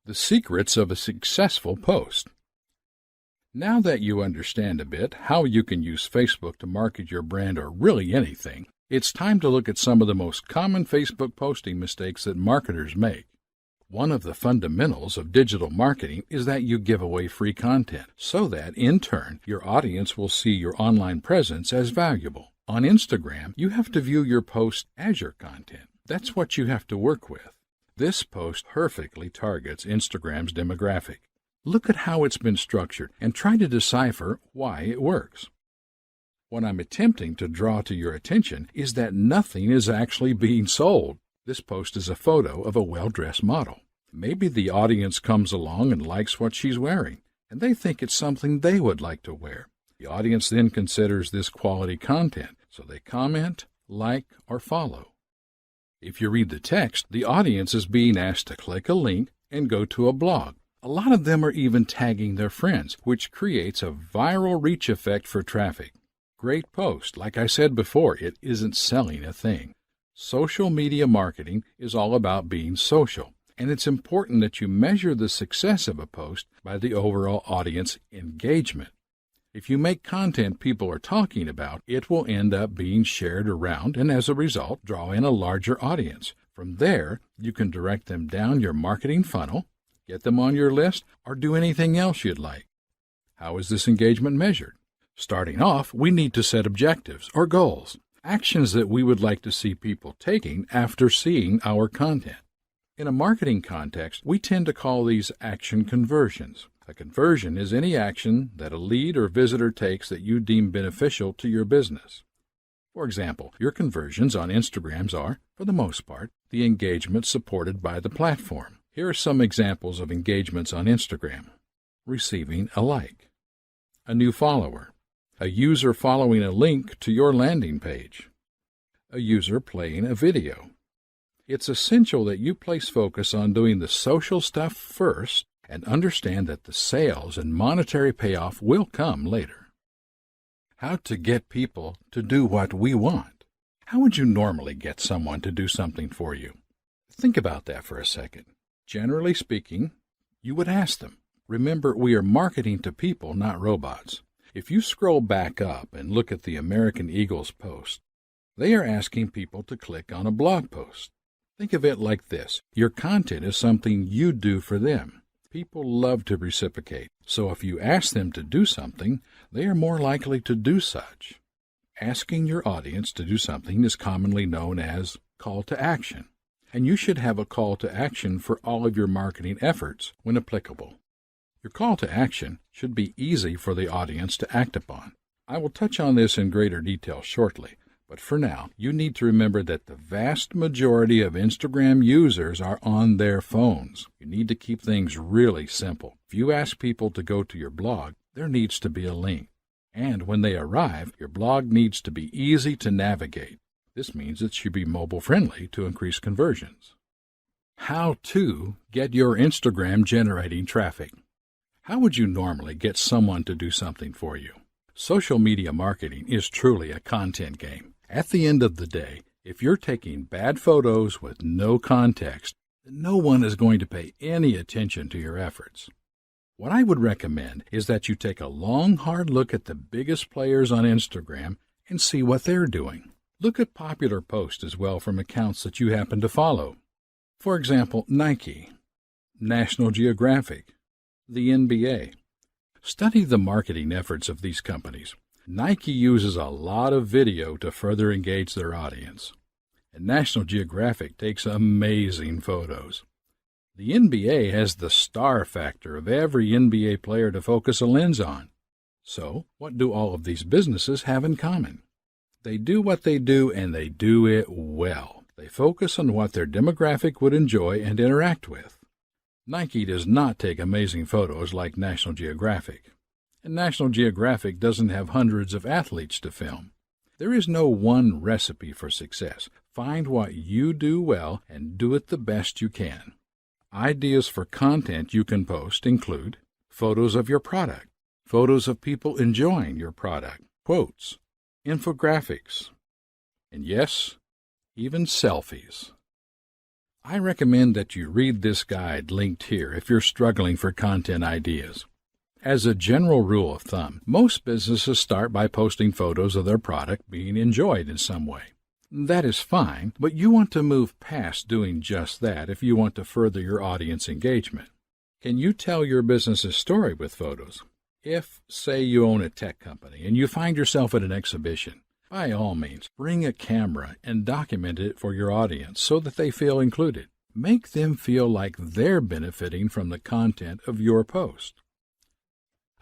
The secrets of a successful post. Now that you understand a bit how you can use Facebook to market your brand or really anything, it's time to look at some of the most common Facebook posting mistakes that marketers make. One of the fundamentals of digital marketing is that you give away free content so that, in turn, your audience will see your online presence as valuable. On Instagram, you have to view your post as your content. That's what you have to work with. This post perfectly targets Instagram's demographic. Look at how it's been structured and try to decipher why it works. What I'm attempting to draw to your attention is that nothing is actually being sold. This post is a photo of a well-dressed model. Maybe the audience comes along and likes what she's wearing, and they think it's something they would like to wear. The audience then considers this quality content, so they comment, like, or follow. If you read the text, the audience is being asked to click a link and go to a blog. A lot of them are even tagging their friends, which creates a viral reach effect for traffic. Great post. Like I said before, it isn't selling a thing. Social media marketing is all about being social, and it's important that you measure the success of a post by the overall audience engagement. If you make content people are talking about, it will end up being shared around and as a result draw in a larger audience. From there, you can direct them down your marketing funnel, get them on your list, or do anything else you'd like. How is this engagement measured? Starting off, we need to set objectives or goals, actions that we would like to see people taking after seeing our content. In a marketing context, we tend to call these action conversions. A conversion is any action that a lead or visitor takes that you deem beneficial to your business. For example, your conversions on Instagrams are, for the most part, the engagement supported by the platform. Here are some examples of engagements on Instagram. Receiving a like, a new follower, a user following a link to your landing page, a user playing a video. It's essential that you place focus on doing the social stuff first and understand that the sales and monetary payoff will come later. How to get people to do what we want. How would you normally get someone to do something for you? Think about that for a second. Generally speaking, you would ask them. Remember, we are marketing to people, not robots. If you scroll back up and look at the American Eagle's post, they are asking people to click on a blog post. Think of it like this. Your content is something you do for them. People love to reciprocate, so if you ask them to do something, they are more likely to do such. Asking your audience to do something is commonly known as call to action, and you should have a call to action for all of your marketing efforts when applicable. Your call to action should be easy for the audience to act upon. I will touch on this in greater detail shortly, but for now, you need to remember that the vast majority of Instagram users are on their phones. You need to keep things really simple. If you ask people to go to your blog, there needs to be a link. And when they arrive, your blog needs to be easy to navigate. This means it should be mobile-friendly to increase conversions. How to get your Instagram generating traffic. How would you normally get someone to do something for you? Social media marketing is truly a content game. At the end of the day, if you're taking bad photos with no context, then no one is going to pay any attention to your efforts. What I would recommend is that you take a long, hard look at the biggest players on Instagram and see what they're doing. Look at popular posts as well from accounts that you happen to follow. For example, Nike, National Geographic, the NBA. Study the marketing efforts of these companies. Nike uses a lot of video to further engage their audience, and National Geographic takes amazing photos. The NBA has the star factor of every NBA player to focus a lens on. So, what do all of these businesses have in common? They do what they do, and they do it well. They focus on what their demographic would enjoy and interact with. Nike does not take amazing photos like National Geographic, and National Geographic doesn't have hundreds of athletes to film. There is no one recipe for success. Find what you do well and do it the best you can. Ideas for content you can post include photos of your product, photos of people enjoying your product, quotes, infographics, and yes, even selfies. I recommend that you read this guide linked here if you're struggling for content ideas. As a general rule of thumb, most businesses start by posting photos of their product being enjoyed in some way. That is fine, but you want to move past doing just that if you want to further your audience engagement. Can you tell your business's story with photos? If, say, you own a tech company and you find yourself at an exhibition, by all means, bring a camera and document it for your audience so that they feel included. Make them feel like they're benefiting from the content of your post.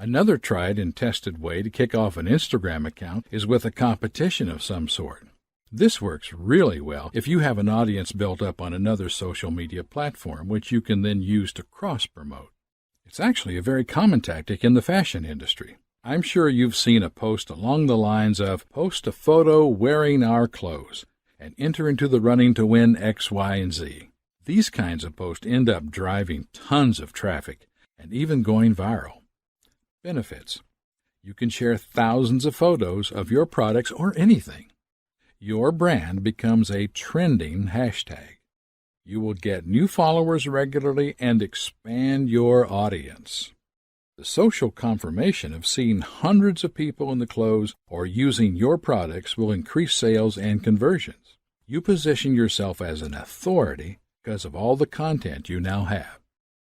Another tried and tested way to kick off an Instagram account is with a competition of some sort. This works really well if you have an audience built up on another social media platform, which you can then use to cross-promote. It's actually a very common tactic in the fashion industry. I'm sure you've seen a post along the lines of, "Post a photo wearing our clothes and enter into the running to win X, Y, and Z." These kinds of posts end up driving tons of traffic and even going viral. Benefits: you can share thousands of photos of your products or anything. Your brand becomes a trending hashtag. You will get new followers regularly and expand your audience. The social confirmation of seeing hundreds of people in the clothes or using your products will increase sales and conversions. You position yourself as an authority because of all the content you now have.